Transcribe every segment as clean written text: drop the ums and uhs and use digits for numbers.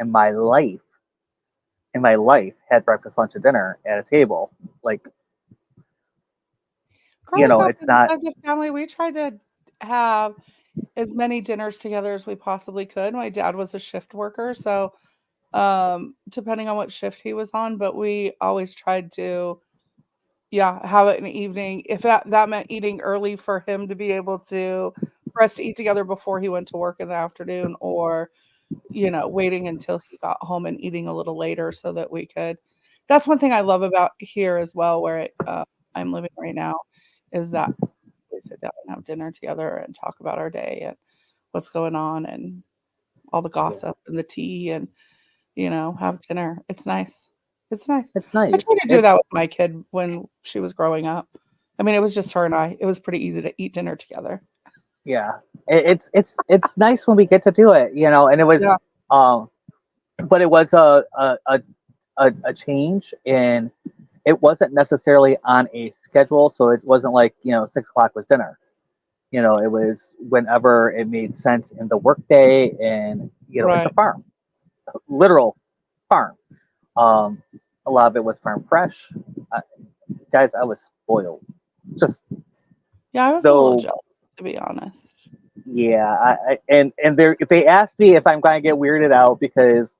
in my life had breakfast, lunch, and dinner at a table. Like, Growing up it's not as a family, we tried to have as many dinners together as we possibly could. My dad was a shift worker, so depending on what shift he was on, but we always tried to, have it in the evening. If that meant eating early for him to be able for us to eat together before he went to work in the afternoon, or waiting until he got home and eating a little later so that we could. That's one thing I love about here as well, where I'm living right now, is that we sit down and have dinner together and talk about our day and what's going on and all the gossip and the tea and, have dinner. It's nice. It's nice. it's I nice. tried to do that with my kid when she was growing up. I mean, it was just her and I. It was pretty easy to eat dinner together. Yeah, it's nice when we get to do it, and it was, Yeah. but it was a change, and it wasn't necessarily on a schedule, so it wasn't like 6 o'clock was dinner. It was whenever it made sense in the workday, and it's a Right. farm, literal farm. A lot of it was farm fresh. Uh, Guys, I was spoiled. Just Yeah, I was a little though, jealous, to be honest. yeah. And they asked me if I'm going to get weirded out because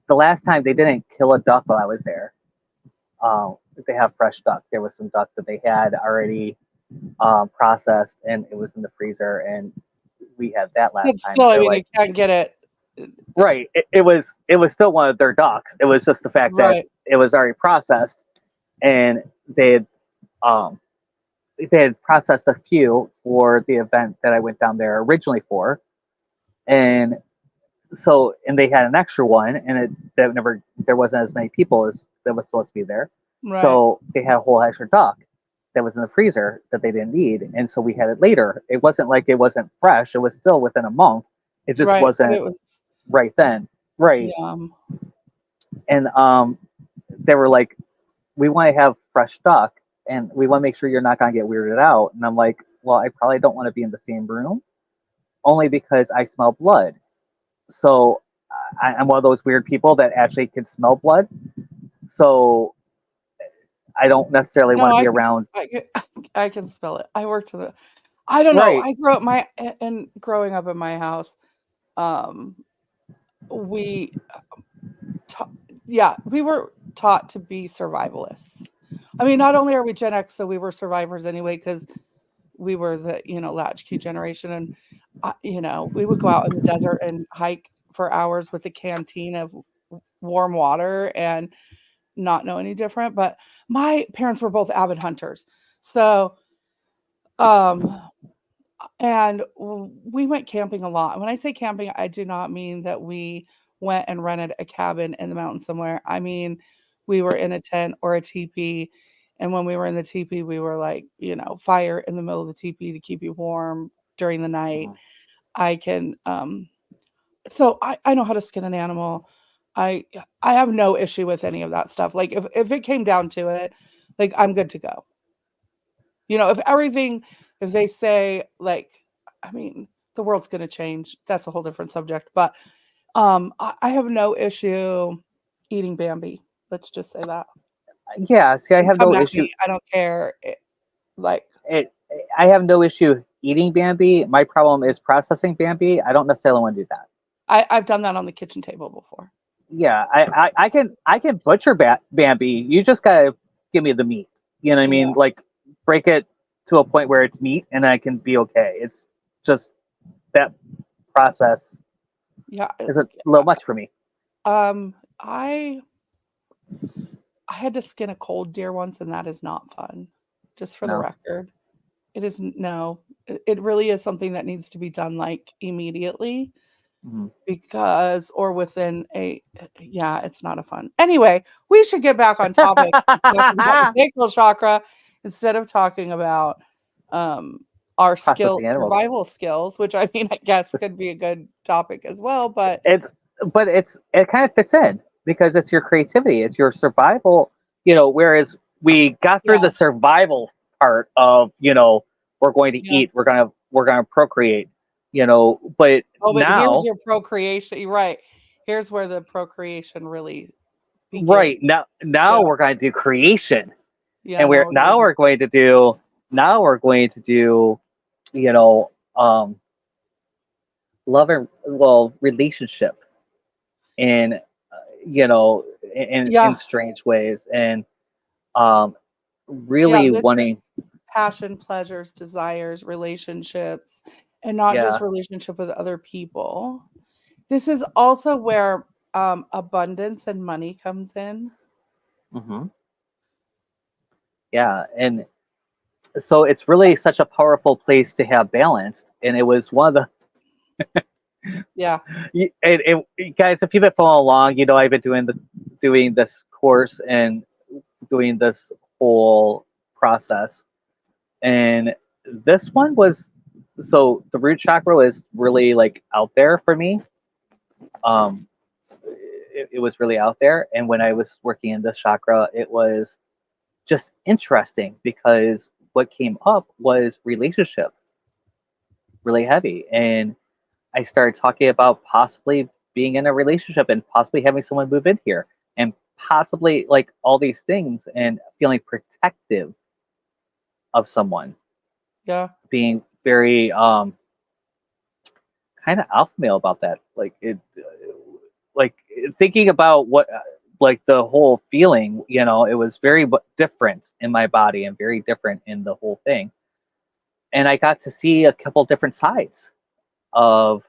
the last time they didn't kill a duck while I was there. They have fresh duck. There was some duck that they had already processed, and it was in the freezer, and we had that last But time. still, I They're mean, you like, can't get it right. It was still one of their ducks. It was just the fact that right. it was already processed, and um they had processed a few for the event that I went down there originally for, and and they had an extra one, and there wasn't as many people as that was supposed to be there, Right. so they had a whole extra duck that was in the freezer that they didn't need, and so we had it later. It wasn't like it wasn't fresh; it was still within a month. It just Right. But wasn't it was right then, right? yum. And they were like, "We want to have fresh duck, and we want to make sure you're not going to get weirded out." And I'm like, "Well, I probably don't want to be in the same room, only because I smell blood." So I'm one of those weird people that actually can smell blood. So I don't necessarily No, want to be I can around. I can I can spell it. I worked in the I don't know. Right. I grew up and growing up in my house, um, we ta we were taught to be survivalists. I mean, not only are we Gen X, so we were survivors anyway, because we were the, latchkey generation, and, we would go out in the desert and hike for hours with a canteen of warm water and not know any different, but my parents were both avid hunters. So, um, and we went camping a lot. When I say camping, I do not mean that we went and rented a cabin in the mountains somewhere. I mean, we were in a tent or a teepee. And when we were in the teepee, we were like, fire in the middle of the teepee to keep you warm during the night. Mhm. I can, so I know how to skin an animal. I I have no issue with any of that stuff. Like if it came down to it, like I'm good to go. If they say like, I mean, the world's gonna change. That's a whole different subject. But I have no issue eating Bambi. Let's just say that. Yeah. See, I And have come no at issue. me. I don't care. Like, It. I have no issue eating Bambi. My problem is processing Bambi. I don't necessarily want to do that. I've done that on the kitchen table before. Yeah, I can butcher Bambi. You just gotta give me the meat. You know what I Yeah. mean? Like break it to a point where it's meat, and I can be okay. It's just that process Yeah. is a little much for me. Um, I I had to skin a cold deer once, and that is not fun. Just for the No. record. It is no. It really is something that needs to be done, like, immediately Mhm. because or within yeah, it's not a fun. Anyway, we should get back on topic and talk about the sacral chakra instead of talking about, um, our Processing animals. survival skills, which, I mean, I guess could be a good topic as well, but It's but it kind of fits in because it's your creativity, it's your survival. Whereas we got through yeah, the survival part of we're going to yeah, eat, we're gonna procreate. But but here's now, your procreation. You're right. Here's where the procreation really begins. right now Yeah. we're going to do creation, Yeah. and we're going to do love and relationship, in Yeah. strange ways, and really This is wanting, passion, pleasures, desires, relationships, and not just relationship with other people. This is also where abundance and money comes in. hmm and so it's really such a powerful place to have balanced, and it was one of Yeah. guys, if you've been following along, I've been doing this course and doing this whole process, and this one was, so the root chakra was really like out there for me. um it was really out there, and when I was working in this chakra, it was just interesting because what came up was relationship, really heavy, and I started talking about possibly being in a relationship and possibly having someone move in here, and possibly like all these things, and feeling protective of someone, Yeah. being very kind of alpha male about that, like thinking about what, like the whole feeling, it was very different in my body and very different in the whole thing, and I got to see a couple different sides of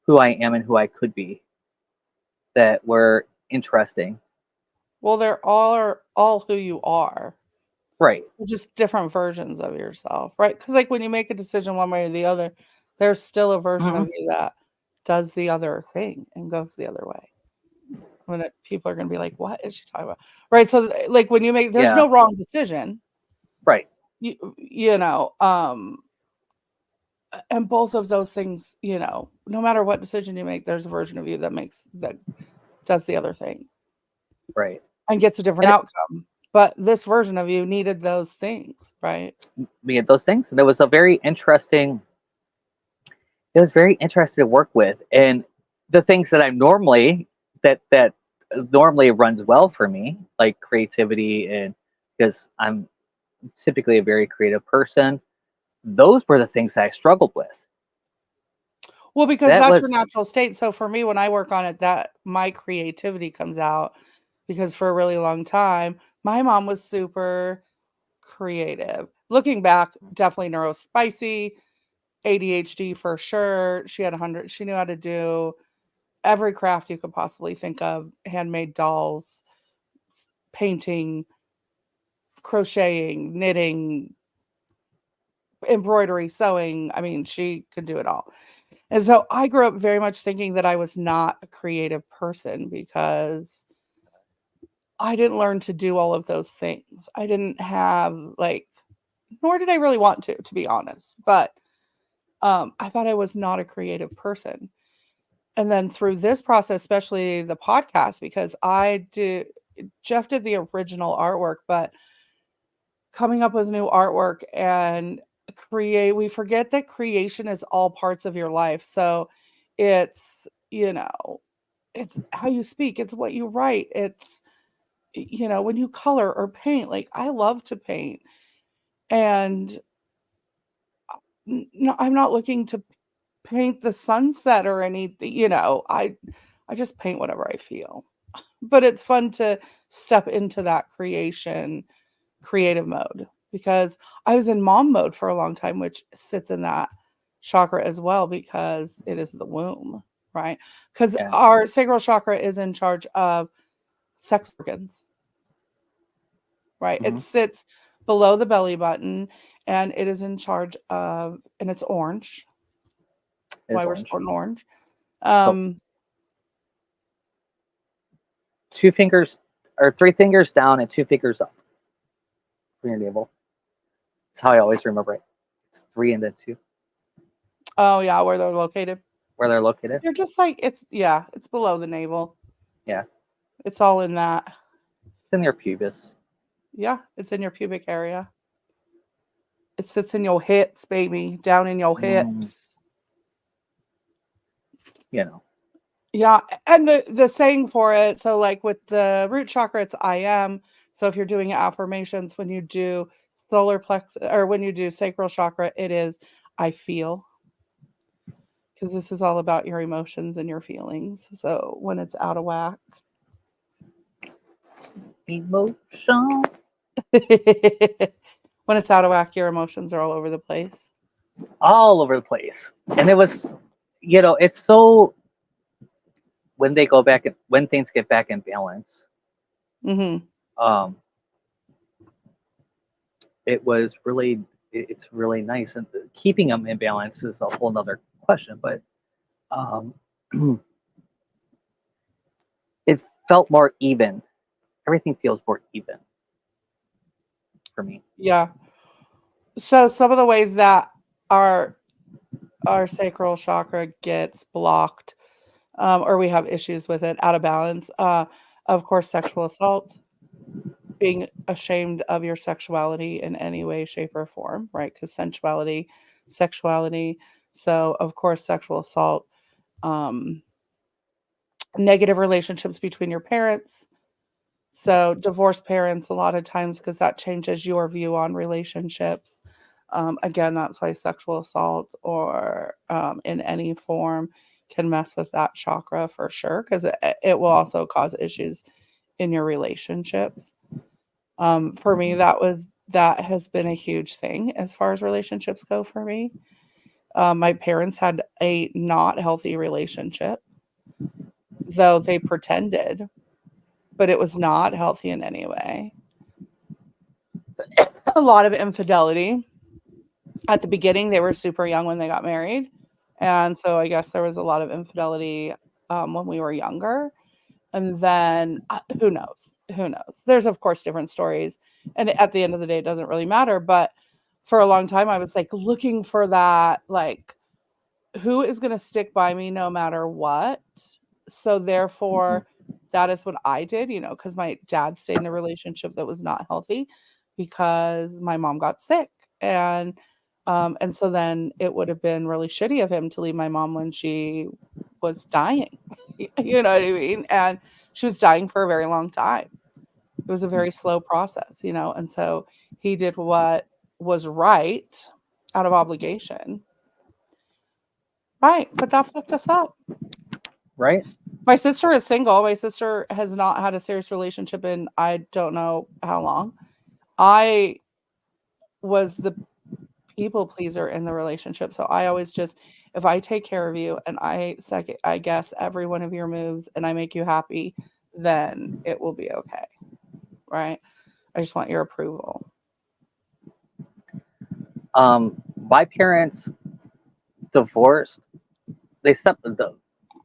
who I am and who I could be that were interesting. Well, they're all who you are. Right. Just different versions of yourself, right? Because like when you make a decision one way or the other, there's still a version hmm of you that does the other thing and goes the other way. People are going to be like, "What is she talking about?" Right? So, like when you make, there's Yeah. no wrong decision. Right. You know, and both of those things, no matter what decision you make, there's a version of you that does the other thing Right. and gets a different And outcome. But this version of you needed those things, right? we had those things, and it was very interesting to work with, and the things that I'm normally that normally runs well for me, like creativity, and because I'm typically a very creative person, those were the things that I struggled with. Well, because That that's your was natural state. So for me, when I work on it, that my creativity comes out because for a really long time, my mom was super creative. Looking back, definitely neurospicy, ADHD for sure. She had 100. She knew how to do every craft you could possibly think of: handmade dolls, painting, crocheting, knitting, embroidery, sewing. I mean, she could do it all. And so I grew up very much thinking that I was not a creative person because I didn't learn to do all of those things. I didn't have nor did I really want to be honest. But I thought I was not a creative person. And then through this process, especially the podcast, because Jeff did the original artwork, but coming up with new artwork and we forget that creation is all parts of your life. So it's, it's how you speak, it's what you write, it's, when you color or paint. Like I love to paint, and no, I'm not looking to paint the sunset or anything, I just paint whatever I feel. But it's fun to step into that creative mode, because I was in mom mode for a long time, which sits in that chakra as well, because it is the womb, right? Because yeah. our sacral chakra is in charge of sex organs, right? It hmm sits below the belly button, and it is in charge of, and it's orange. It's Why we're orange. sporting orange. So 2 fingers or 3 fingers down and 2 fingers up from your navel. That's how I always remember it. It's 3 and then 2, Oh yeah, where they're located. where they're located. You're just it's below the navel. Yeah. It's all in that. It's in your pubis. Yeah, it's in your pubic area. It sits in your hips, baby, down in your Mm, hips. you know. Yeah, and the saying for it, so like with the root chakra, it's I am. So if you're doing affirmations, when you do solar plexus or when you do sacral chakra, it is I feel, because this is all about your emotions and your feelings. So when it's out of whack, Emotion. when it's out of whack, your emotions are all over the place. All over the place. And it was, it's so, when they go back, when things get back in balance, Hmm. um, it was really, it's really nice. And keeping them in balance is a whole nother question, but um, it felt more even. Everything feels more even for me. Yeah. So some of the ways that our our sacral chakra gets blocked, or we have issues with it, out of balance. Of course, sexual assault, being ashamed of your sexuality in any way, shape, or form, right? Because sensuality, sexuality. So, of course, sexual assault, um, negative relationships between your parents. So, divorced parents, a lot of times, because that changes your view on relationships. Again, that's why sexual assault or in any form can mess with that chakra for sure, because it will also cause issues in your relationships. For me, that has been a huge thing as far as relationships go for me. My parents had a not healthy relationship, though they pretended, but it was not healthy in any way. A lot of infidelity. At the beginning, they were super young when they got married, and so I guess there was a lot of infidelity, when we were younger. And then, who knows? Who knows? There's, of course, different stories, and at the end of the day, it doesn't really matter, but for a long time, I was, like, looking for that, like, who is gonna stick by me no matter what? So, Mhm. therefore, that is what I did, because my dad stayed in a relationship that was not healthy because my mom got sick, and so then it would have been really shitty of him to leave my mom when she was dying. You know what I mean? And she was dying for a very long time. It was a very slow process, and so he did what was right out of obligation. Right, but that fucked us up. Right? My sister is single. My sister has not had a serious relationship in I don't know how long. I was the people pleaser in the relationship. So I always just, if I take care of you and I guess every one of your moves and I make you happy, then it will be okay. Right? I just want your approval. My parents divorced. They separated.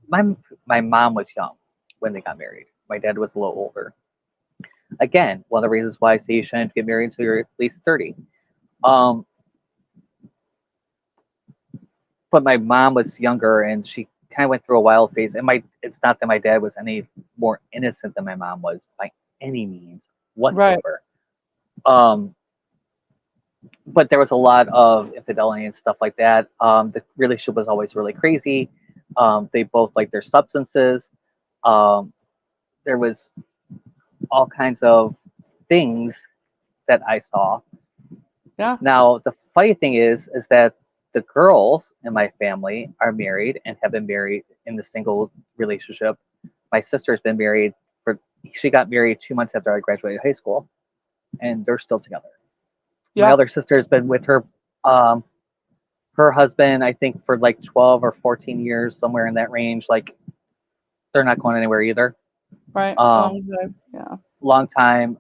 My my mom was young when they got married. My dad was a little older. Again, one of the reasons why I say you shouldn't get married until you're at least 30. Um, but my mom was younger, and she kind of went through a wild phase. And it's not that my dad was any more innocent than my mom was by any means Right. whatsoever. Um, but there was a lot of infidelity and stuff like that. The relationship was always really crazy. They both liked their substances. Um, there was all kinds of things that I saw. Yeah. Now, the funny thing is that the girls in my family are married and have been married in the single relationship. My sister's been married she got married 2 months after I graduated high school, and they're still together. My Yeah. other sister has been with um, her husband, I think, for like 12 or 14 years, somewhere in that range. Like, they're not going anywhere either. Right. Um, Long time. Yeah. long time.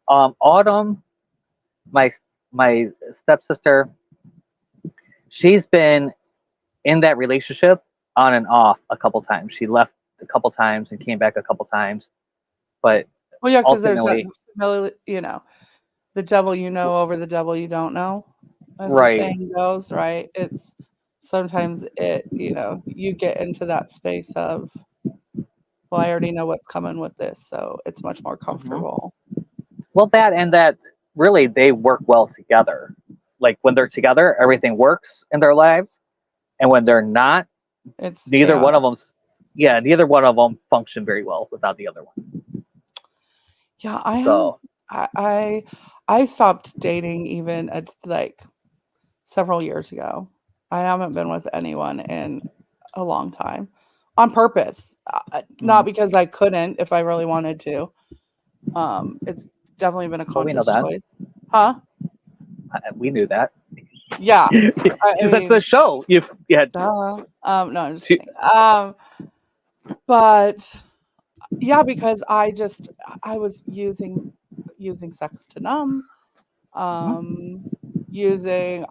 Autumn, my my stepsister, she's been in that relationship on and off a couple times. She left a couple times and came back a couple times, but Well, yeah, because there's that ultimately, familiar, the devil you know over the devil you don't know, as the right. saying goes, right? It's sometimes you get into that space of, well, I already know what's coming with this, so it's much more Mhm. comfortable. Well, that really they work well together. Like when they're together, everything works in their lives, and when they're not, It's neither one chaotic. of them. Yeah, neither one of them function very well without the other one. Yeah, I have. So I stopped dating even at like several years ago. I haven't been with anyone in a long time on purpose, not because I couldn't if I really wanted to. It's definitely been a well, we know conscious that. choice, huh? We knew that. Yeah, I Because that's mean, the show. You had duh. No, I'm just two. kidding. But yeah, because I was using sex to numb. Um,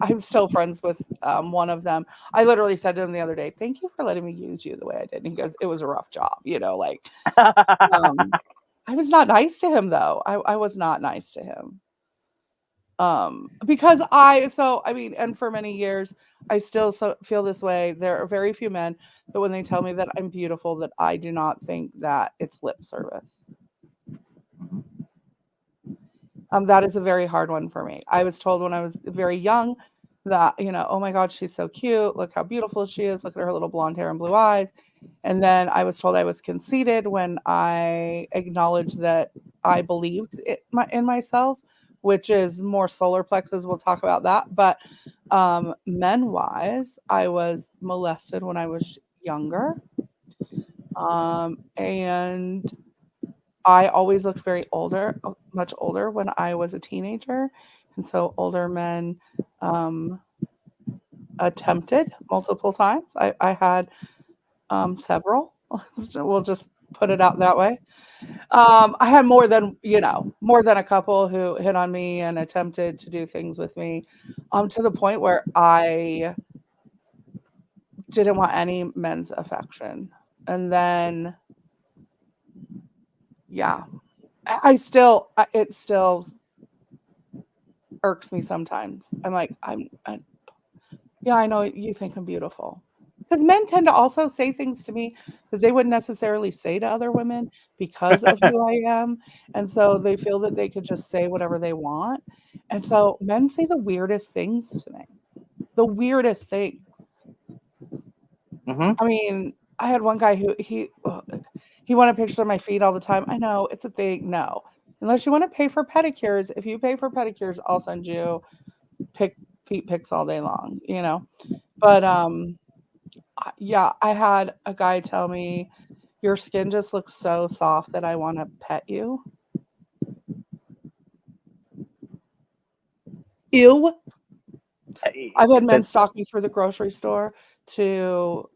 I'm still friends with one of them. I literally said to him the other day, "Thank you for letting me use you the way I did." And he goes, "It was a rough job, like." I was not nice to him though. I was not nice to him. Because I mean, and for many years, I still feel this way. There are very few men that when they tell me that I'm beautiful, that I do not think that it's lip service. That is a very hard one for me. I was told when I was very young that, oh my God, she's so cute. Look how beautiful she is. Look at her little blonde hair and blue eyes. And then I was told I was conceited when I acknowledged that I believed in myself, which is more solar plexus. We'll talk about that. But men-wise, I was molested when I was younger. And I always looked much older when I was a teenager. And so older men attempted multiple times. I had several. We'll just put it out that way. I had more than a couple who hit on me and attempted to do things with me, to the point where I didn't want any men's affection. And then, yeah, it still irks me sometimes. I'm like, yeah, I know you think I'm beautiful. Because men tend to also say things to me that they wouldn't necessarily say to other women because of who I am. And so they feel that they could just say whatever they want. And so men say the weirdest things to me. The weirdest things. Mm-hmm. I mean, I had one guy who he wanted pictures of my feet all the time. I know it's a thing. No, unless you want to pay for pedicures. If you pay for pedicures, I'll send you feet pics all day long. But yeah, I had a guy tell me, "Your skin just looks so soft that I want to pet you." Ew. I've had men That's stalk me through the grocery store to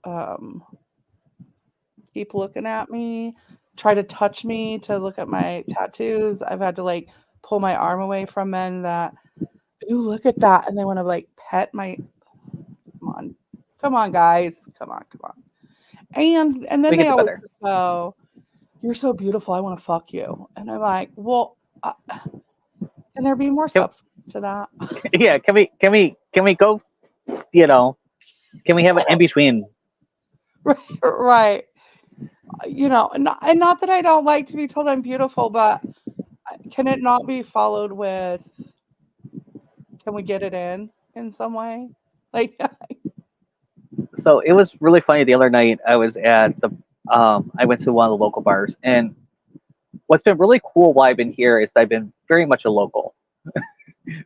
keep looking at me, try to touch me, to look at my tattoos. I've had to pull my arm away from men that, "Ooh, look at that," and they want to pet my. Come on, guys, come on. And then we they get the always better. just go, "You're so beautiful. I want to fuck you," and I'm like, well. Can there be more Can, substance to that? yeah, can we go? Can we have an in between? Right. And not that I don't like to be told I'm beautiful, but can it not be followed with, can we get it in some way? Like, So it was really funny the other night. I was at I went to one of the local bars, and what's been really cool while I've been here is I've been very much a local,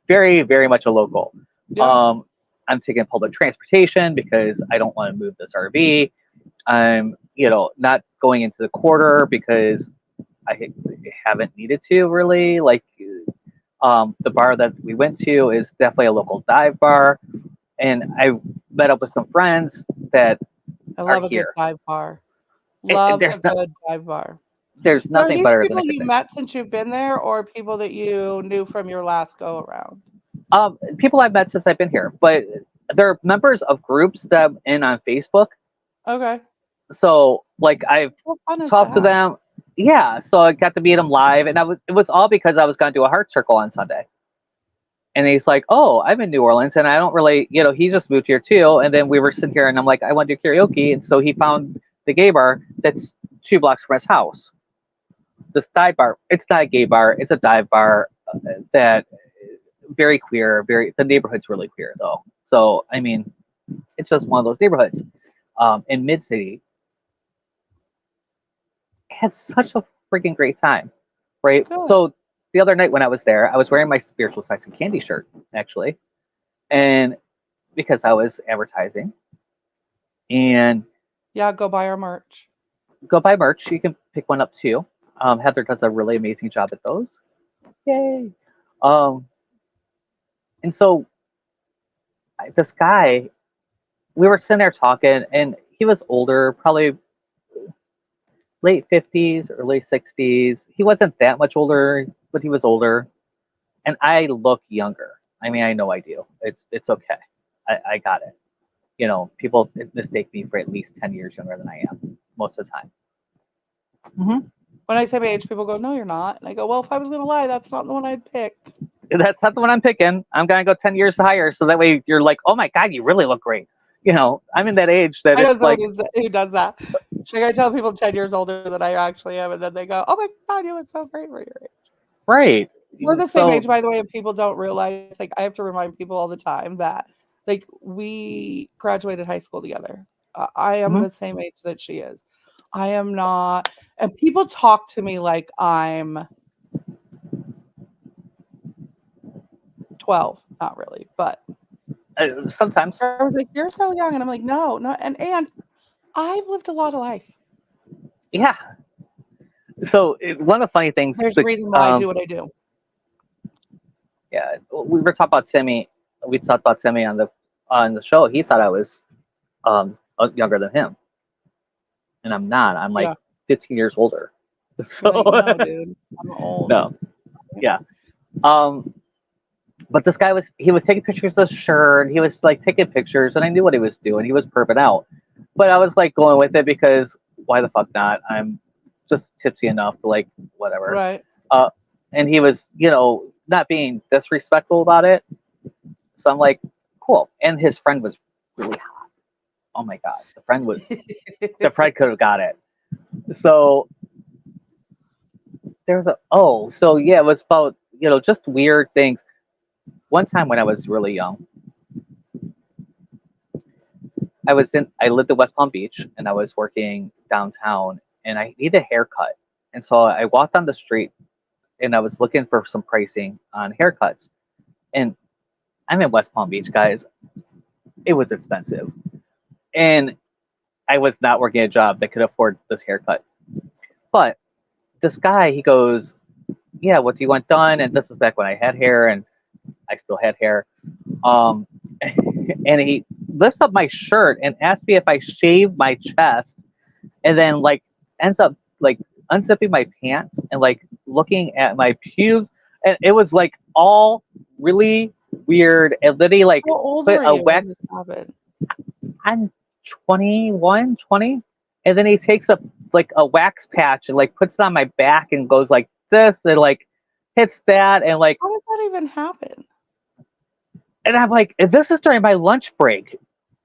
very very much a local. yeah. Um, I'm taking public transportation because I don't want to move this RV. I'm not going into the quarter because I haven't needed to really. The bar that we went to is definitely a local dive bar, and I met up with some friends that I are love a good here. dive bar. Love a There's not good dive bar. there's Now, are nothing these better than a people good you dive. met since you've been there, or people that you knew from your last go around? People I've met since I've been here, but they're members of groups that I'm in on Facebook. Okay. So I've What fun is talked to that? them. Yeah, so I got to meet them live, and it was all because I was going to do a heart circle on Sunday. And he's like, "Oh, I'm in New Orleans, and I don't really, he just moved here too." And then we were sitting here, and I'm like, "I want to do karaoke," and so he found the gay bar that's 2 blocks from his house. This dive bar. It's not a gay bar. It's a dive bar that very queer. The neighborhood's really queer though. So I mean, it's just one of those neighborhoods. in Mid City. Had such a freaking great time, right? Good. So the other night when I was there, I was wearing my Spiritual Slice and Candy shirt, actually, and because I was advertising. And Yeah, go buy our merch. go buy merch. You can pick one up too. Heather does a really amazing job at those. Yay! Um, and so this guy, we were sitting there talking, and he was older, probably late 50s, early 60s. He wasn't that much older, but he was older. And I look younger. I mean, I know I do. It's okay. I got it. You know, people mistake me for at least 10 years younger than I am most of the time. Mm-hmm. When I say my age, people go, "No, you're not." And I go, "Well, if I was going to lie, that's not the one I'd pick." That's not the one I'm picking. I'm going to go 10 years higher. So that way you're like, oh my God, you really look great. You know, I'm in that age that I know it's like, somebody who does that. Should I tell people 10 years older than I actually am? And then they go, "Oh my God, you look so great for your age." right. We're the same So, age, by the way, and people don't realize. Like, I have to remind people all the time that, like, we graduated high school together. I am mhm. the same age that she is. I am not, and people talk to me like I'm 12. Not really, but Sometimes, I was like, "You're so young," and I'm like, "No, no," and I've lived a lot of life. yeah. So one of the funny things, There's a reason why I do what I do. yeah, we were talking about Timmy. We talked about Timmy on the show. He thought I was younger than him, and I'm not. I'm like Yeah. 15 years older. You're So like, "No, dude, I'm old." no, yeah. Um, but this guy was taking pictures of the shirt. He was like taking pictures, and I knew what he was doing. He was perping out, but I was like going with it because why the fuck not? I'm just tipsy enough to like whatever. Right. And he was, you know, not being disrespectful about it. So I'm like, cool. And his friend was really hot. Oh my god, the friend could have got it. So there was so yeah, it was about, you know, just weird things. One time when I was really young, I lived in West Palm Beach and I was working downtown and I needed a haircut. And so I walked on the street and I was looking for some pricing on haircuts. And I'm in West Palm Beach, guys. It was expensive. And I was not working a job that could afford this haircut. But this guy, he goes, yeah, what do you want done? And this is back when I had hair and I still had hair. And he lifts up my shirt and asks me if I shave my chest, and then like ends up like unzipping my pants and like looking at my pubes, and it was like all really weird. And then he like How old put were a you wax. when this happened? I'm 21, 20, and then he takes a wax patch and like puts it on my back and goes like this and like hits that and like, How does that even happen? and I'm like, this is during my lunch break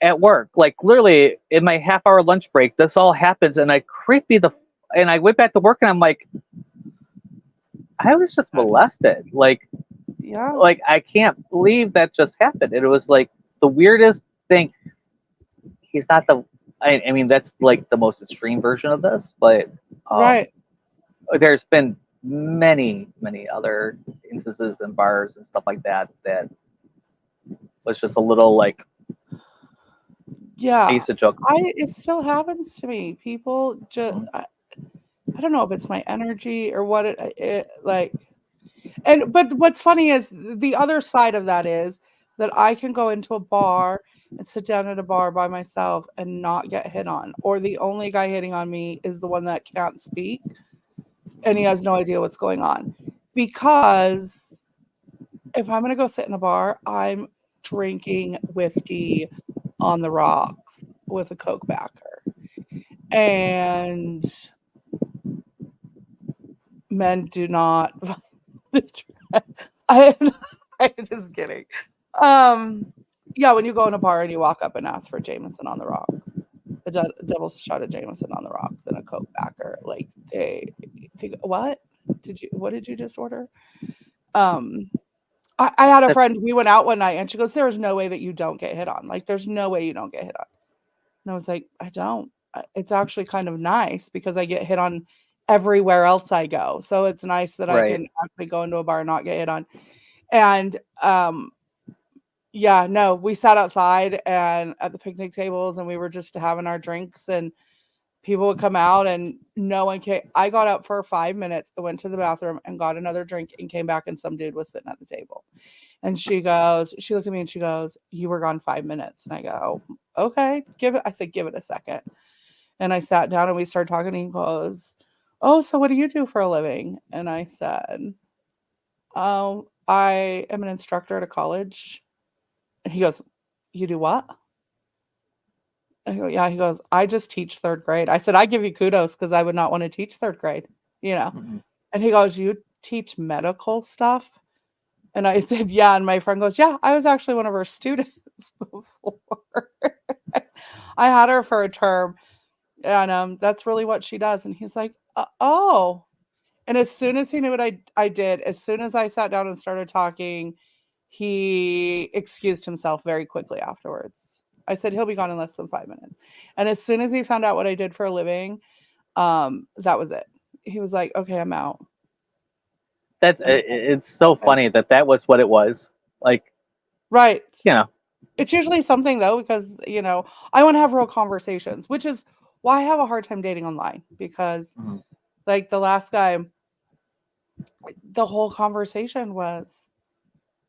at work. Like literally in my half-hour lunch break, this all happens, and and I went back to work, and I'm like, I was just molested. Yeah. Like I can't believe that just happened. And it was like the weirdest thing. He's not the. I mean, that's like the most extreme version of this, but Right. there's been many, many other instances in bars and stuff like that that was just a little like. I Yeah. used to joke. It still happens to me. People just I don't know if it's my energy or what it like. But what's funny is the other side of that is that I can go into a bar and sit down at a bar by myself and not get hit on, or the only guy hitting on me is the one that can't speak and he has no idea what's going on. Because if I'm going to go sit in a bar, I'm drinking whiskey on the rocks with a Coke backer. And men do not. I'm just kidding. Yeah, when you go in a bar and you walk up and ask for Jameson on the rocks, the devil's shot of Jameson on the rocks and a Coke backer, like they think, what did you just order? I had a friend, we went out one night and she goes, there is no way that you don't get hit on. Like, there's no way you don't get hit on. And I was like, I don't. It's actually kind of nice because I get hit on everywhere else I go. So it's nice that I Right. can actually go into a bar and not get hit on. And yeah, no, we sat outside and at the picnic tables and we were just having our drinks and people would come out and no one came. I got up for 5 minutes, I went to the bathroom and got another drink and came back and some dude was sitting at the table. And she looked at me and she goes, "You were gone 5 minutes." And I go, "Okay, I said, give it a second." And I sat down and we started talking and he goes, "Oh, so what do you do for a living?" And I said, "Oh, I am an instructor at a college." And he goes, "You do what?" I go, "Yeah." He goes, "I just teach 3rd grade." I said, "I give you kudos because I would not want to teach 3rd grade, you know." Mhm. And he goes, "You teach medical stuff?" And I said, "Yeah." And my friend goes, "Yeah, I was actually one of her students before." I had her for a term, and that's really what she does. And he's like, "Oh." And as soon as he knew what I did, as soon as I sat down and started talking, he excused himself very quickly afterwards. I said, "He'll be gone in less than 5 minutes." And as soon as he found out what I did for a living, that was it. He was like, "Okay, I'm out." That's And it's so okay. funny that was what it was. Like, Right. you know. It's usually something though, because I want to have real conversations, which is why I have a hard time dating online because Mhm. like the last guy, the whole conversation was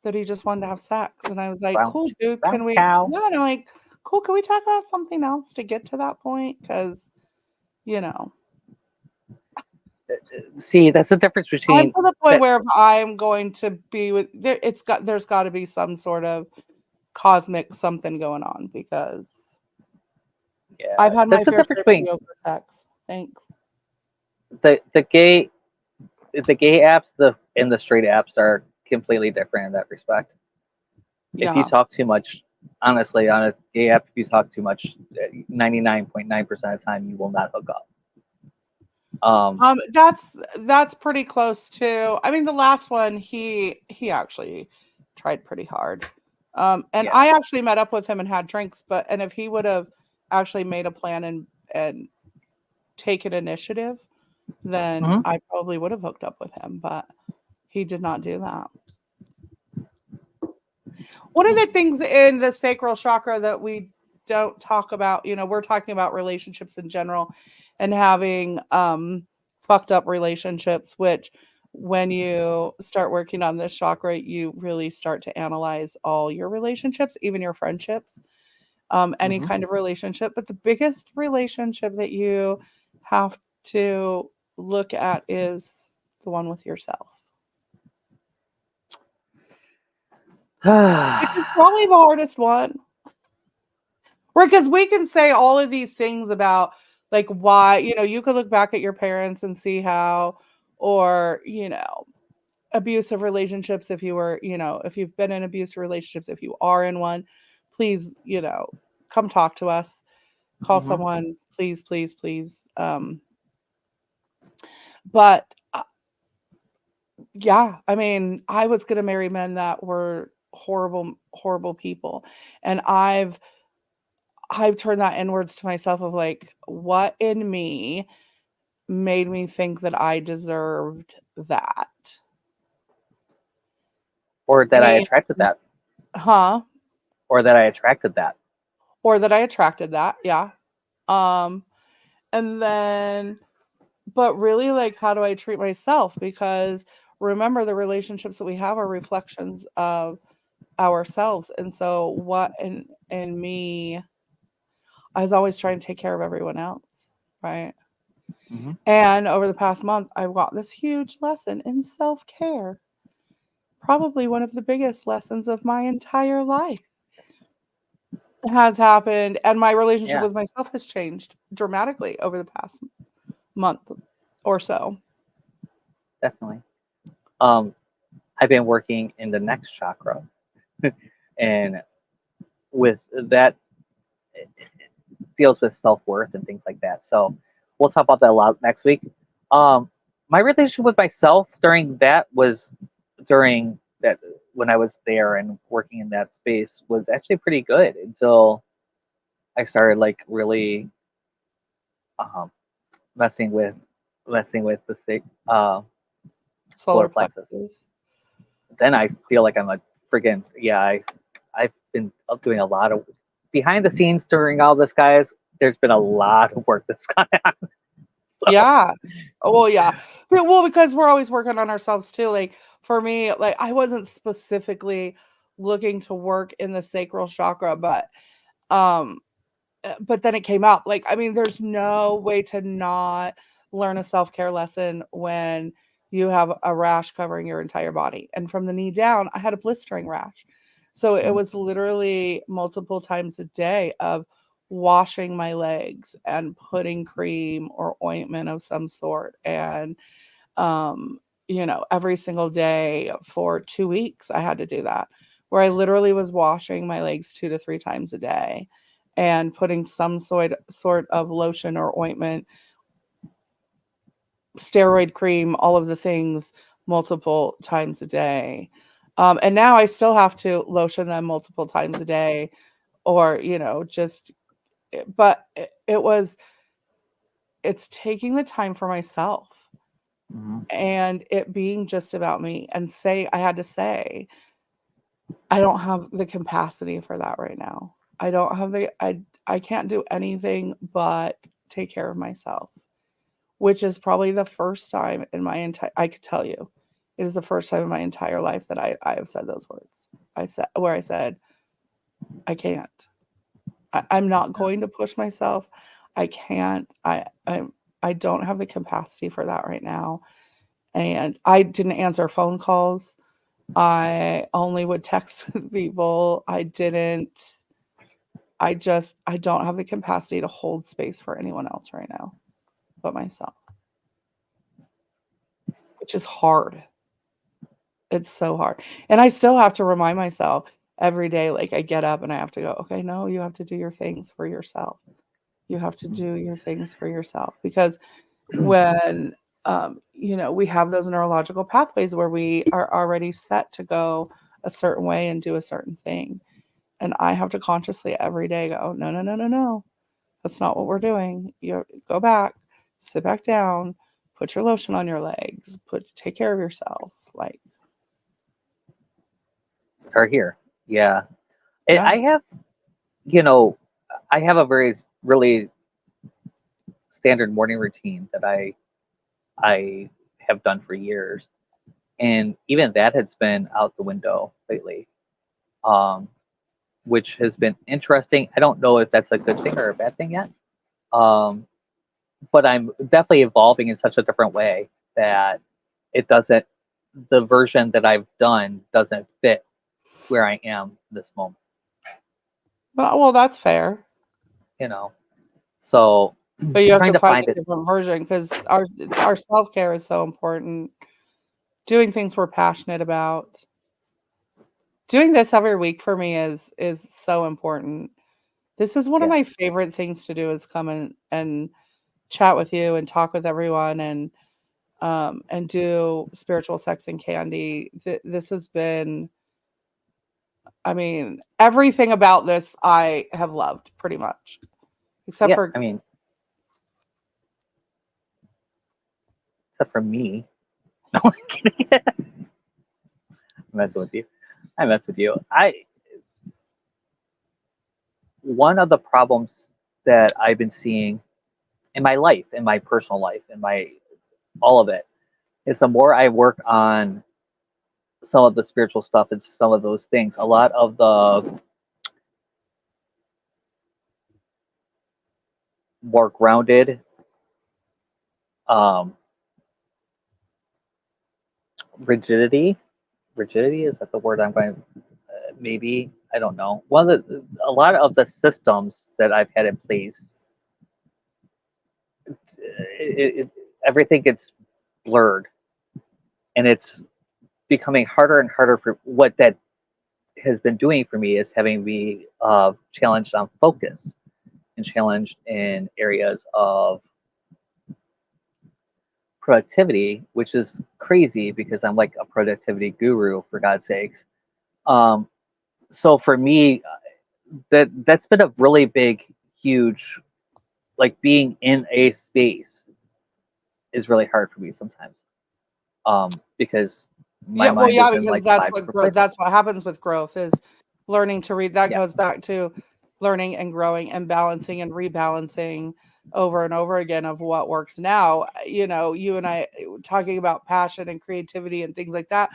that he just wanted to have sex. And I was like, Brown "Cool, dude, brown can we?" cow. Yeah, and I'm like, "Cool, can we talk about something else to get to that point?" Because, you know, See, that's the difference I'm between to the point that. where if I'm going to be with there's got to be some sort of cosmic something going on because I've Yeah, had my that's the fair difference share of between mediocre sex. Thanks. the gay apps and the straight apps are completely different in that respect. If you Yeah. talk too much, honestly, on a gay app, if you talk too much, 99.9% of the time you will not hook up. That's pretty close to. I mean, the last one he actually tried pretty hard. And Yeah. I actually met up with him and had drinks, and if he would have actually made a plan and taken initiative, then Mhm. I probably would have hooked up with him, but he did not do that. One of the things in the sacral chakra that we don't talk about, we're talking about relationships in general and having fucked up relationships, which when you start working on this chakra, you really start to analyze all your relationships, even your friendships, any Mhm. kind of relationship. But the biggest relationship that you have to look at is the one with yourself, which is probably the hardest one. Because we can say all of these things about like why, you could look back at your parents and see how, or, abusive relationships if you were, if you've been in abusive relationships, if you are in one, please, come talk to us, call Mhm. someone, please, please, please. But yeah, I mean, I was going to marry men that were horrible, horrible people. And I've turned that inwards to myself of like, what in me made me think that I deserved that? Or that I And attracted that. huh? Or that I attracted that. Or that I attracted that, yeah. Um, and then but really like how do I treat myself? Because remember the relationships that we have are reflections of ourselves. And so what in me, I was always trying to take care of everyone else, right? Mhm. And over the past month, I've got this huge lesson in self-care. Probably one of the biggest lessons of my entire life has happened, and my relationship Yeah, with myself has changed dramatically over the past month or so. definitely. Um, I've been working in the next chakra, and with that, it deals with self worth and things like that. So we'll talk about that a lot next week. My relationship with myself during that was during that when I was there and working in that space was actually pretty good until I started like really um, messing with the solar Solar plexus. plexus. Then I feel like I'm a friggin' I've been doing a lot of behind the scenes during all this, guys. There's been a lot of work that's gone on. So, Yeah. Well, yeah. Well, because we're always working on ourselves too. Like for me, like I wasn't specifically looking to work in the sacral chakra, um but then it came out. Like, I mean, there's no way to not learn a self-care lesson when you have a rash covering your entire body. And from the knee down, I had a blistering rash. So it was literally multiple times a day of washing my legs and putting cream or ointment of some sort. And, every single day for 2 weeks, I had to do that, where I literally was washing my legs 2 to 3 times a day and putting some sort of lotion or ointment, steroid cream, all of the things multiple times a day. And now I still have to lotion them multiple times a day, or but it's taking the time for myself mhm. and it being just about me, and I had to say I don't have the capacity for that right now. I don't have I can't do anything but take care of myself, which is probably the first time in my entire I could tell you. It is the first time in my entire life that I have said those words. I said, I can't. I'm not Yeah. going to push myself. I can't. I don't have the capacity for that right now. And I didn't answer phone calls. I only would text with people. I don't have the capacity to hold space for anyone else right now but myself, which is hard. It's so hard. And I still have to remind myself every day, like I get up and I have to go, okay, no, you have to do your things for yourself. You have to do your things for yourself, because when we have those neurological pathways where we are already set to go a certain way and do a certain thing. And I have to consciously every day go, no, no, no, no, no. That's not what we're doing. You go back, sit back down, put your lotion on your legs, take care of yourself. Like, Start here. Yeah. And yeah. you know, I have a very really standard morning routine that I have done for years, and even that has been out the window lately, um, which has been interesting. I don't know if that's a good thing or a bad thing yet, um, but I'm definitely evolving in such a different way that it doesn't. The version that I've done doesn't fit where I am this moment. Well, that's fair. You know, so But you have trying to to find find a it. different version, because our self-care is so important. Doing things we're passionate about. Doing this every week for me is so important. This is one of Yeah, my favorite things to do, is come and chat with you and talk with everyone, and do spiritual sex and candy. This has been, I mean, everything about this I have loved pretty much, except yeah. for I mean, except for me. No, I'm kidding. I'm messing with you. I mess with you. I One of the problems that I've been seeing in my life, in my personal life, in my all of it, is the more I work on some of the spiritual stuff and some of those things, a lot of the more grounded, um, rigidity. Rigidity, is that the word I'm going? Maybe, I don't know. A lot of the systems that I've had in place, it, everything gets blurred, and it's becoming harder and harder for what that has been doing for me is having me challenged on focus and challenged in areas of productivity, which is crazy because I'm like a productivity guru, for God's sakes. Um, so for me, that's been a really big huge, like being in a space is really hard for me sometimes. Because my Yeah, well, mind is yeah, in because like that's five what different places. that's what happens with growth is learning to read. That Yeah. goes back to learning and growing and balancing and rebalancing over and over again of what works now. You know, you and I talking about passion and creativity and things like that.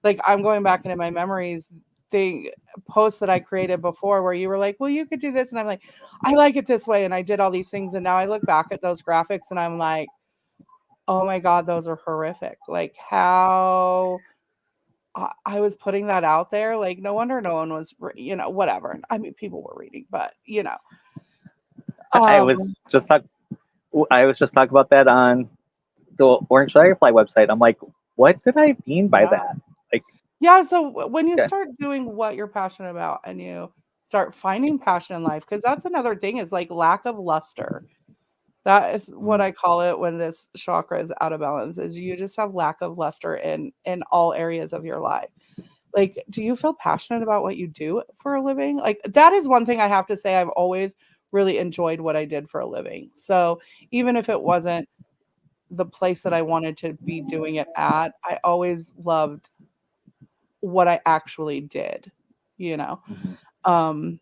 Like I'm going back into my memories thing posts that I created before where you were like, well, you could do this. And I'm like, I like it this way. And I did all these things. And now I look back at those graphics and I'm like, oh my God, those are horrific. Like how I was putting that out there. Like, no wonder no one was, you know, whatever. I mean, people were reading, but you know, I um, was just talk, I was just talking about that on the Orange Firefly website. I'm like, what did I mean by yeah, that? Like, yeah. So when you yeah. start doing what you're passionate about and you start finding passion in life, because that's another thing is like lack of luster. That is what Mhm. I call it when this chakra is out of balance. Is you just have lack of luster in all areas of your life. Like, do you feel passionate about what you do for a living? Like, that is one thing I have to say I've always really enjoyed what I did for a living. So, even if it wasn't the place that I wanted to be doing it at, I always loved what I actually did, you know? Mhm. Um,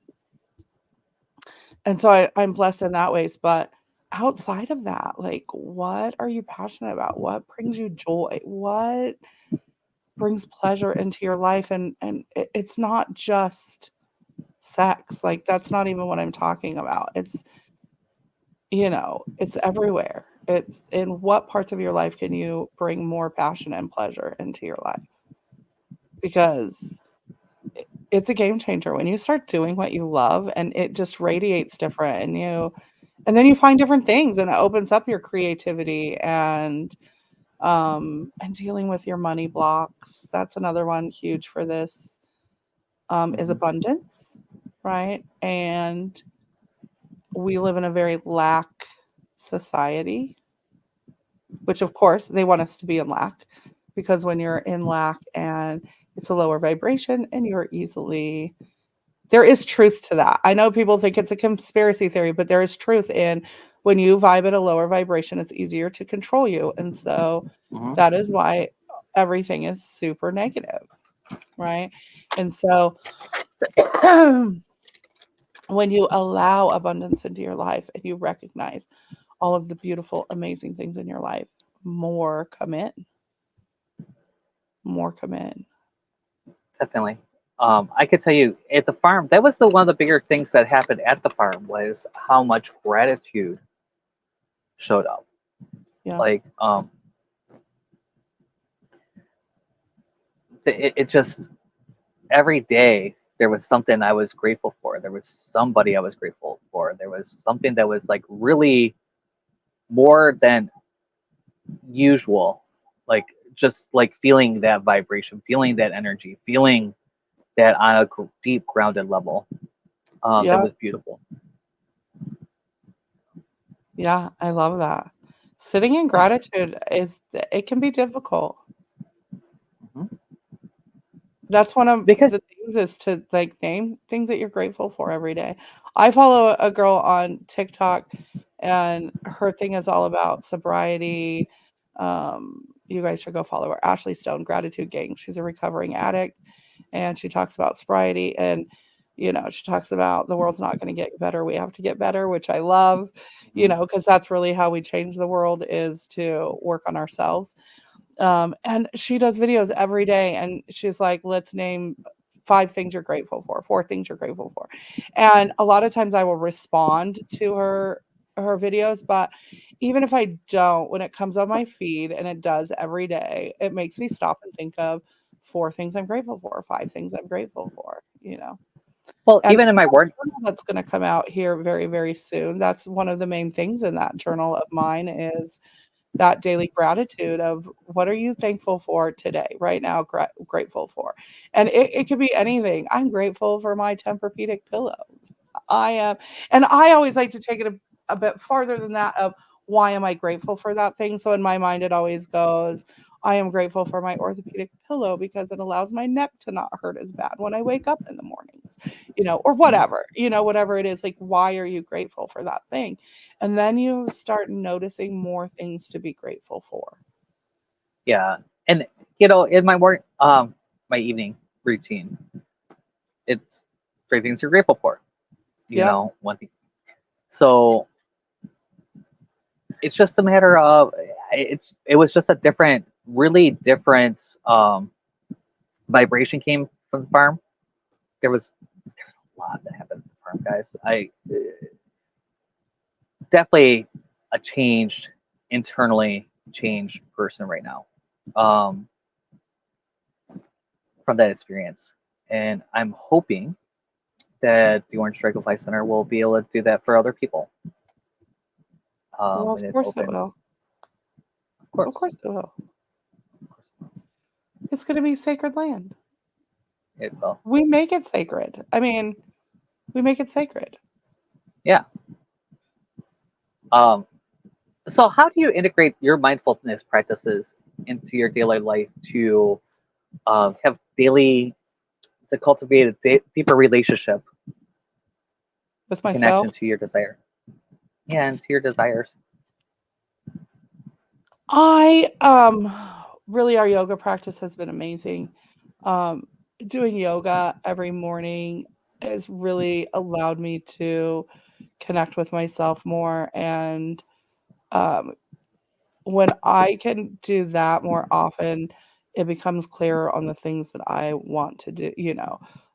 and so I'm blessed in that ways. But outside of that, like, what are you passionate about? What brings you joy? What brings pleasure into your life? And it's not just sex. Like that's not even what I'm talking about. It's, you know, it's everywhere. It's in what parts of your life can you bring more passion and pleasure into your life? Because it's a game changer when you start doing what you love and it just radiates different and then you find different things and it opens up your creativity and dealing with your money blocks. That's another one huge for this is Mhm. abundance, right? And we live in a very lack society, which of course they want us to be in lack because when you're in lack and it's a lower vibration and you're easily there is truth to that. I know people think it's a conspiracy theory, but there is truth in when you vibe at a lower vibration, it's easier to control you. And so Mhm. that is why everything is super negative, right? And so when you allow abundance into your life and you recognize all of the beautiful, amazing things in your life, more come in, more come in. Definitely. I could tell you at the farm, that was the one of the bigger things that happened at the farm was how much gratitude showed up. Yeah. Like, it just every day there was something I was grateful for. There was somebody I was grateful for. There was something that was like really more than usual. Like just like feeling that vibration, feeling that energy, feeling that on a deep grounded level. That Yeah. was beautiful. Yeah. I love that. Sitting in gratitude is, it can be difficult. Mhm. That's one of Because the things is to like name things that you're grateful for every day. I follow a girl on TikTok and her thing is all about sobriety. You guys should go follow her, Ashley Stone, Gratitude Gang. She's a recovering addict and she talks about sobriety and you know, she talks about the world's not going to get better. We have to get better, which I love, you Mhm. know, because that's really how we change the world is to work on ourselves. And she does videos every day and she's like, let's name 5 things you're grateful for, 4 things you're grateful for. And a lot of times I will respond to her videos, but even if I don't, when it comes on my feed and it does every day, it makes me stop and think of 4 things I'm grateful for, 5 things I'm grateful for, you know. well, And even in my word, journal that's going to come out here very, very soon. That's one of the main things in that journal of mine is that daily gratitude of what are you thankful for today, right now, grateful for. And it could be anything. I'm grateful for my Tempur-Pedic pillow. I am. And I always like to take it a bit farther than that of why am I grateful for that thing? So in my mind, it always goes, I am grateful for my orthopedic pillow because it allows my neck to not hurt as bad when I wake up in the mornings, or whatever, whatever it is. Like, why are you grateful for that thing? And then you start noticing more things to be grateful for. Yeah. And, in my my evening routine, it's 3 things you're grateful for, Yeah. one thing. So it's just a matter of, it was just a really different, vibration came from the farm. There was a lot that happened at the farm, guys. I definitely a internally changed person right now, from that experience. And I'm hoping that the Orange Dragonfly Center will be able to do that for other people. Well, When of it course it opens. will. Of course it will. Of course. It's going to be sacred land. It will. We make it sacred. I mean, we make it sacred. Yeah. So how do you integrate your mindfulness practices into your daily life to have to cultivate a deeper relationship, With connection myself, to your desire? Yeah, and to your desires. I really, our yoga practice has been amazing. Doing yoga every morning has really allowed me to connect with myself more. And when I can do that more often, it becomes clearer on the things that I want to do.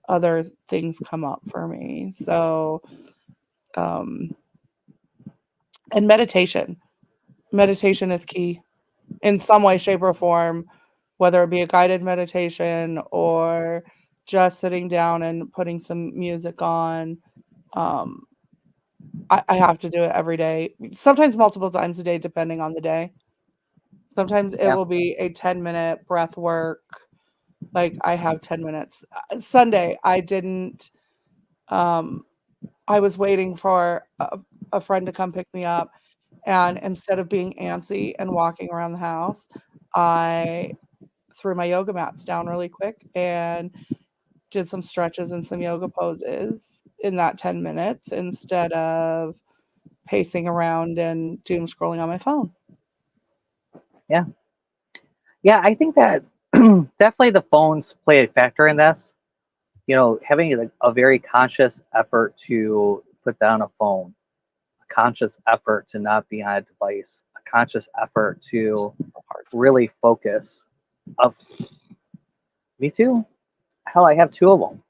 Other things come up for me. So, and meditation is key in some way, shape, or form, whether it be a guided meditation or just sitting down and putting some music on. I have to do it every day, sometimes multiple times a day, depending on the day. Sometimes it Yeah. will be a 10-minute breath work. Like, I have 10 minutes. Sunday, I didn't, I was waiting for a friend to come pick me up. And instead of being antsy and walking around the house, I threw my yoga mats down really quick and did some stretches and some yoga poses in that 10 minutes instead of pacing around and doom scrolling on my phone. Yeah. Yeah, I think that definitely the phones play a factor in this. Having a very conscious effort to put down a phone, a conscious effort to not be on a device, a conscious effort to really focus. Of Me too. Hell, I have 2 of them.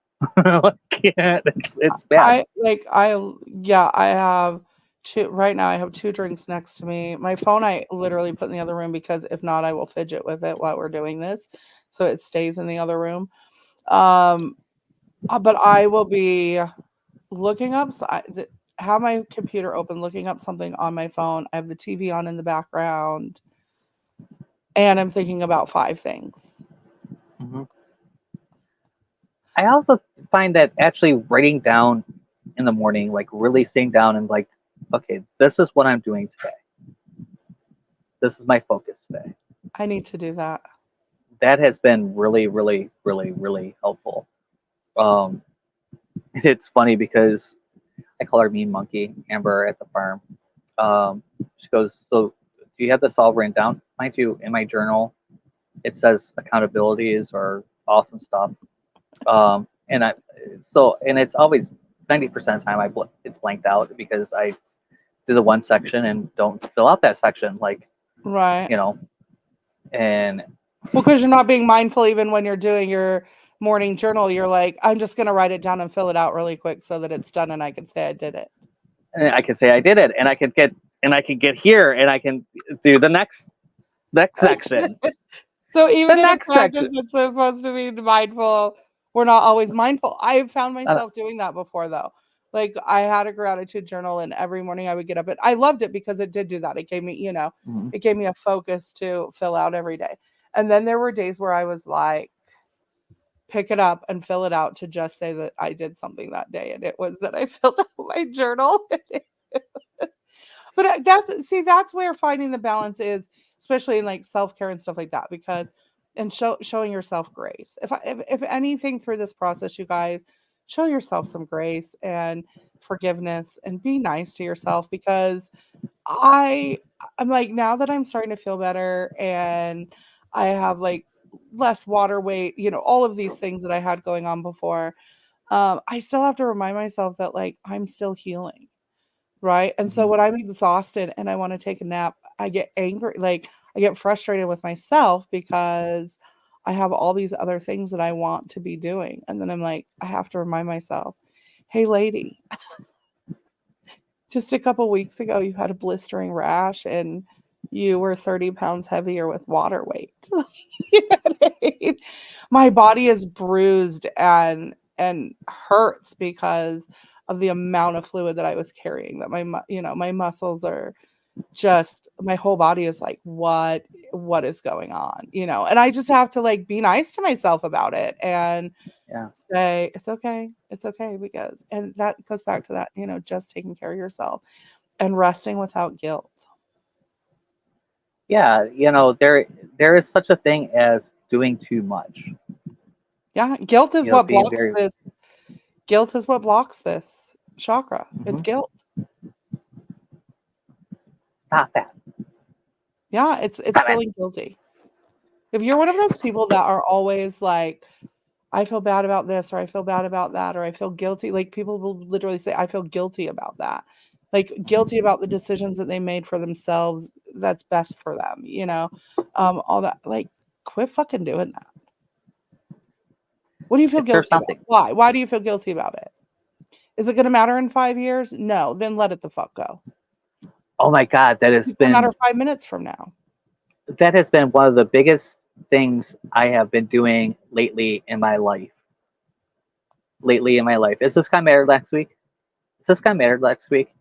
It's bad. I have two right now. I have 2 drinks next to me. My phone I literally put in the other room because if not, I will fidget with it while we're doing this, so it stays in the other room. But I will be looking up. Have my computer open, looking up something on my phone. I have the TV on in the background, and I'm thinking about 5 things. Mm-hmm. I also find that actually writing down in the morning, like really sitting down and like, okay, this is what I'm doing today. This is my focus today. I need to do that. That has been really, really, really, really helpful. It's funny because I call her Mean Monkey, Amber, at the farm. She goes, "So, do you have this all written down?" Mind you, in my journal, it says accountabilities or awesome stuff. And it's always 90% of the time it's blanked out because I do the one section and don't fill out that section, like, Right. And Well, because you're not being mindful even when you're doing your morning journal. You're like, I'm just going to write it down and fill it out really quick so that it's done and I can say I did it. and I can say I did it, and I can get here, and I can do the next section. So even The in a next practice section. that's supposed to be mindful, we're not always mindful. I've found myself doing that before, though. Like, I had a gratitude journal, and every morning I would get up, and I loved it because it did do that. It gave me, Mhm. it gave me a focus to fill out every day. And then there were days where I was like, pick it up and fill it out to just say that I did something that day. And it was that I filled out my journal. But that's where finding the balance is, especially in like self-care and stuff like that, because and showing yourself grace. If anything through this process, you guys, show yourself some grace and forgiveness and be nice to yourself, because I'm like, now that I'm starting to feel better and I have like less water weight, all of these things that I had going on before, I still have to remind myself that like I'm still healing. Right. And so Mhm. when I'm exhausted and I want to take a nap, I get angry, like I get frustrated with myself because I have all these other things that I want to be doing. And then I'm like, I have to remind myself, hey, lady, just a couple weeks ago, you had a blistering rash and you were 30 pounds heavier with water weight. You know what I mean? My body is bruised and hurts because of the amount of fluid that I was carrying, that my muscles are just, my whole body is like, what is going on? And I just have to like be nice to myself about it and Yeah. say it's okay, because, and that goes back to that, just taking care of yourself and resting without guilt. Yeah, there is such a thing as doing too much. Yeah, guilt is what Being blocks very this. Guilt is what blocks this chakra. It's Mhm. guilt. Stop that. Yeah, it's Stop it. feeling guilty. If you're one of those people that are always like, I feel bad about this, or I feel bad about that, or I feel guilty, like people will literally say, I feel guilty about that. Like guilty about the decisions that they made for themselves that's best for them, all that. Like, quit fucking doing that. What do you feel It serves guilty about? nothing. Why? Why do you feel guilty about it? Is it going to matter in 5 years? No, then let it the fuck go. Oh my God, It's going to matter 5 minutes from now. that has been one of the biggest things I have been doing lately in my life. Is this guy married next week? Is this guy married next week?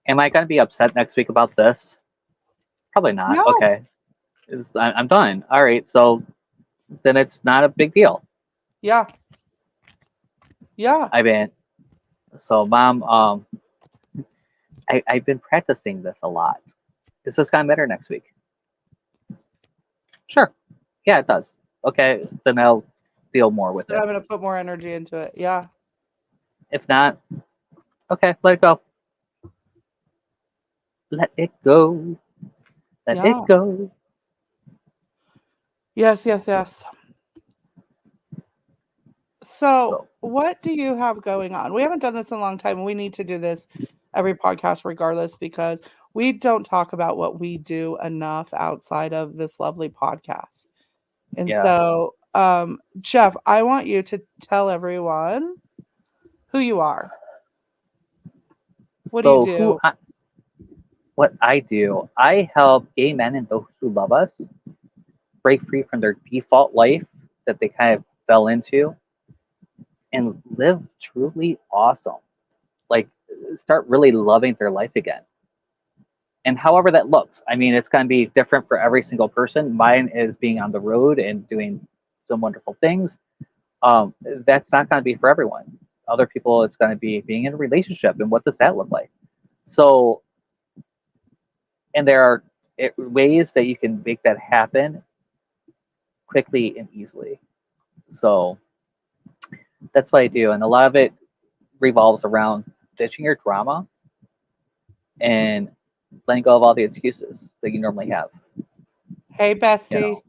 Am I going to be upset next week about this? Probably not. No. Okay. I'm done. All right. So then it's not a big deal. Yeah. Yeah. I mean, so mom, I've been practicing this a lot. Is this guy better next week? Sure. Yeah, it does. Okay. Then I'll deal more with Then it. I'm going to put more energy into it. Yeah. If not, okay, let it go. Let it go. Let Yeah. it go. Yes, yes, yes. So, So, what do you have going on? We haven't done this in a long time. We need to do this every podcast regardless, because we don't talk about what we do enough outside of this lovely podcast. And yeah. so, Jeff, I want you to tell everyone who you are. What do you So do? what I do, I help gay men and those who love us break free from their default life that they kind of fell into and live truly awesome. Like, start really loving their life again. And however that looks, I mean, it's going to be different for every single person. Mine is being on the road and doing some wonderful things. That's not going to be for everyone. Other people, it's going to be being in a relationship, and what does that look like? So, and there are ways that you can make that happen quickly and easily. So that's what I do, and a lot of it revolves around ditching your drama and letting go of all the excuses that you normally have. Hey, You bestie. know,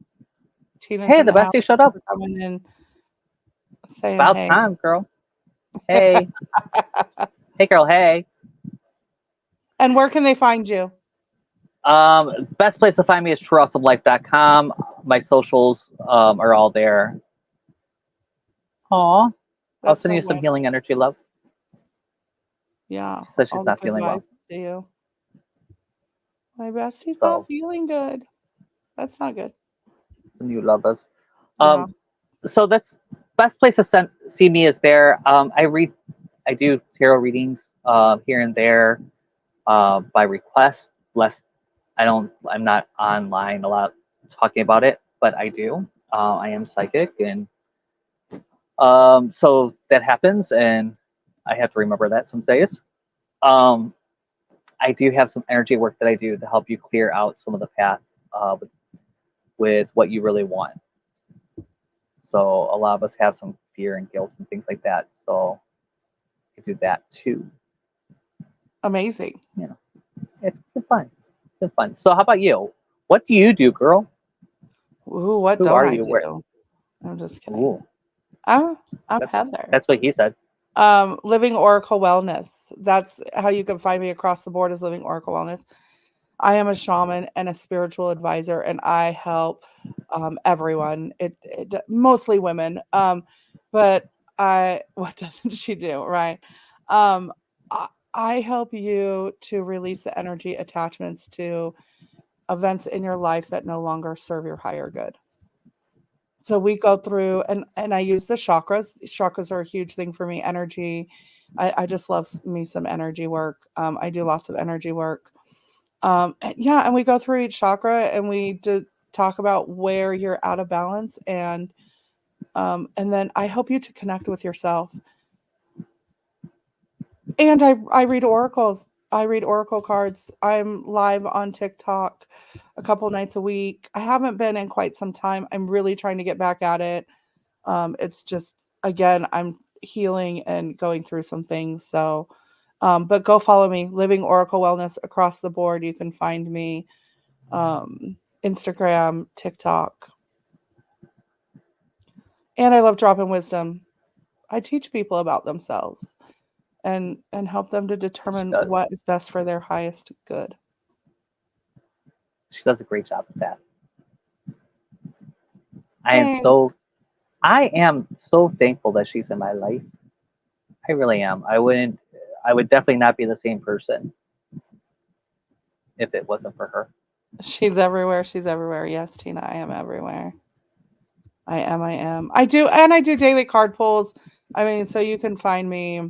Tina's hey, in the the house bestie showed up. for coming in saying About hey. time, girl. Hey, hey, girl. Hey. And where can they find you? Best place to find me is trueawesomelife.com. My socials are all there. Aw, I'll That's send so you some wonderful. healing energy, love. Yeah, She says she's all the not good feeling vibes well. to you. My bestie's not So feeling good. That's not good. some you lovers. Yeah. Um, so that's best place to see me is there. I do tarot readings here and there by request. Less, I'm not online a lot talking about it, but I do. I am psychic, and so that happens, and I have to remember that some days. Um, I do have some energy work that I do to help you clear out some of the path with what you really want. So a lot of us have some fear and guilt and things like that. So I do that too. Amazing. You know, it's been fun. It's been fun. So how about you? What do you do, girl? Ooh, what Who don't are I you? Where? do? I'm just kidding. Ooh, I'm that's, Heather. that's what he said. Living Oracle Wellness. That's how you can find me across the board, is Living Oracle Wellness. I am a shaman and a spiritual advisor, and I help everyone. It mostly women. But what doesn't she do, right? Um, I help you to release the energy attachments to events in your life that no longer serve your higher good. So we go through, and I use the chakras. Chakras are a huge thing for me. Energy. I just love me some energy work. I do lots of energy work. And we go through each chakra and we talk about where you're out of balance, and then I help you to connect with yourself. And I read oracles. I read oracle cards. I'm live on TikTok a couple nights a week. I haven't been in quite some time. I'm really trying to get back at it. It's just, again, I'm healing and going through some things. So, but go follow me, Living Oracle Wellness, across the board. You can find me, Instagram, TikTok. And I love dropping wisdom. I teach people about themselves and help them to determine what is best for their highest good. She does a great job with that. Thanks. I am so thankful that she's in my life. I really am. I would definitely not be the same person if it wasn't for her. She's everywhere. She's everywhere. Yes, Tina, I am everywhere. I am. I do daily card pulls. I mean, so you can find me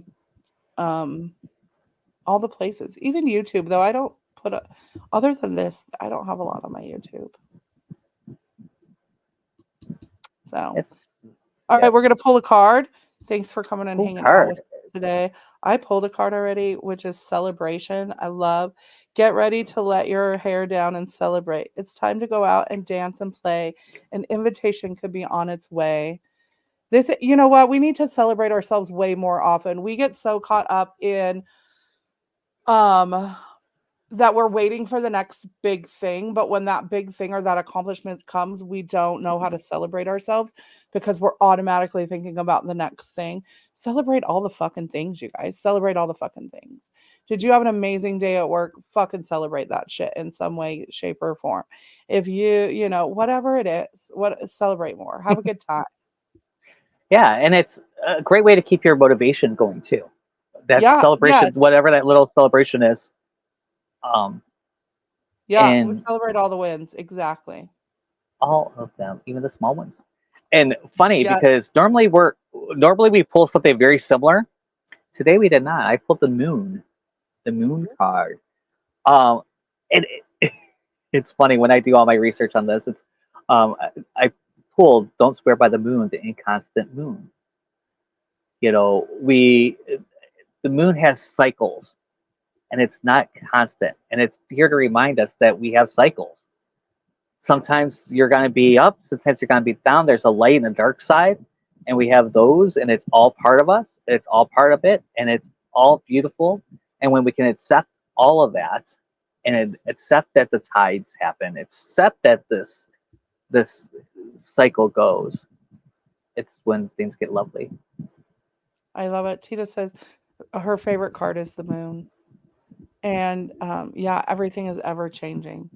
all the places, even YouTube, though I don't other than this, I don't have a lot on my YouTube. So, all right, we're going to pull a card. Thanks for coming and hanging out with us today. I pulled a card already, which is celebration. I love. Get ready to let your hair down and celebrate. It's time to go out and dance and play. An invitation could be on its way. You know what? We need to celebrate ourselves way more often. We get so caught up in that we're waiting for the next big thing, but when that big thing or that accomplishment comes, we don't know how to celebrate ourselves because we're automatically thinking about the next thing. Celebrate all the fucking things, you guys. Celebrate all the fucking things. Did you have an amazing day at work? Fucking celebrate that shit in some way, shape, or form. If you know, whatever it is, celebrate more. Have a good time. Yeah, and it's a great way to keep your motivation going too. That celebration, whatever that little celebration is. We celebrate all the wins. Exactly. All of them, even the small ones. And funny because normally we pull something very similar. Today we did not. I pulled the moon card. It's funny when I do all my research on this. It's I pulled "Don't Swear by the Moon," the inconstant moon. You know, the moon has cycles, and it's not constant, and it's here to remind us that we have cycles. Sometimes you're going to be up, sometimes you're going to be down. There's a light and a dark side, and we have those, and it's all part of us. It's all part of it, and it's all beautiful. And when we can accept all of that, and accept that the tides happen, accept that this cycle goes, it's when things get lovely. I love it. Tina says her favorite card is the moon. And everything is ever changing.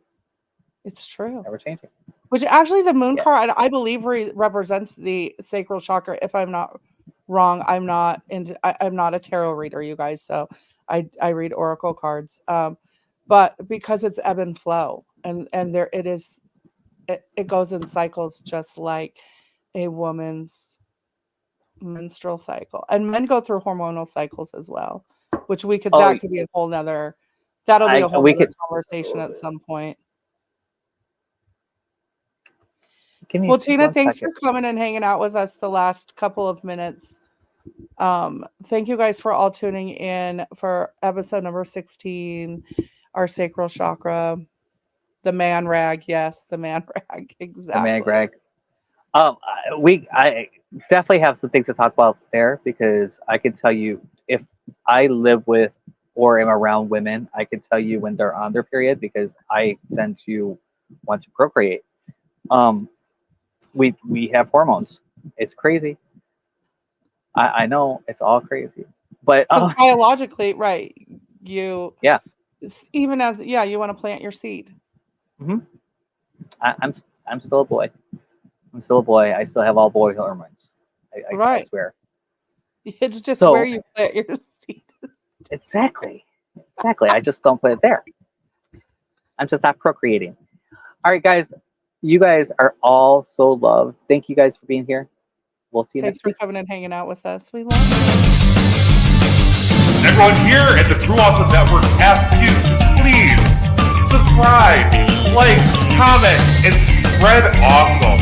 It's true. Ever changing. Which actually the moon card, I believe, represents the sacral chakra. If I'm not wrong, I'm not a tarot reader, you guys. So I read oracle cards. But because it's ebb and flow, and there it is, it goes in cycles, just like a woman's menstrual cycle, and men go through hormonal cycles as well, which that could be a whole nother conversation at some point. Well, Tina, thanks for coming and hanging out with us the last couple of minutes. Thank you guys for all tuning in for episode number 16, our sacral chakra, the man rag. Yes, the man rag. Exactly. The man Greg. I definitely have some things to talk about there, because I can tell you, if I live with or am around women, I can tell you when they're on their period, because I tend to want to procreate. We have hormones. It's crazy. I know it's all crazy, but 'Cause biologically, right? You yeah, even as you want to plant your seed. hmm I'm still a boy. I'm still a boy. I still have all boy hormones. I Right. swear. It's just So- where you plant your seed. Exactly. I just don't put it there. I'm just not procreating. All right, guys. You guys are all so loved. Thank you guys for being here. We'll see you Thanks next for week. coming and hanging out with us. We love you. Everyone here at the True Awesome Network asks you to please subscribe, like, comment, and spread awesome.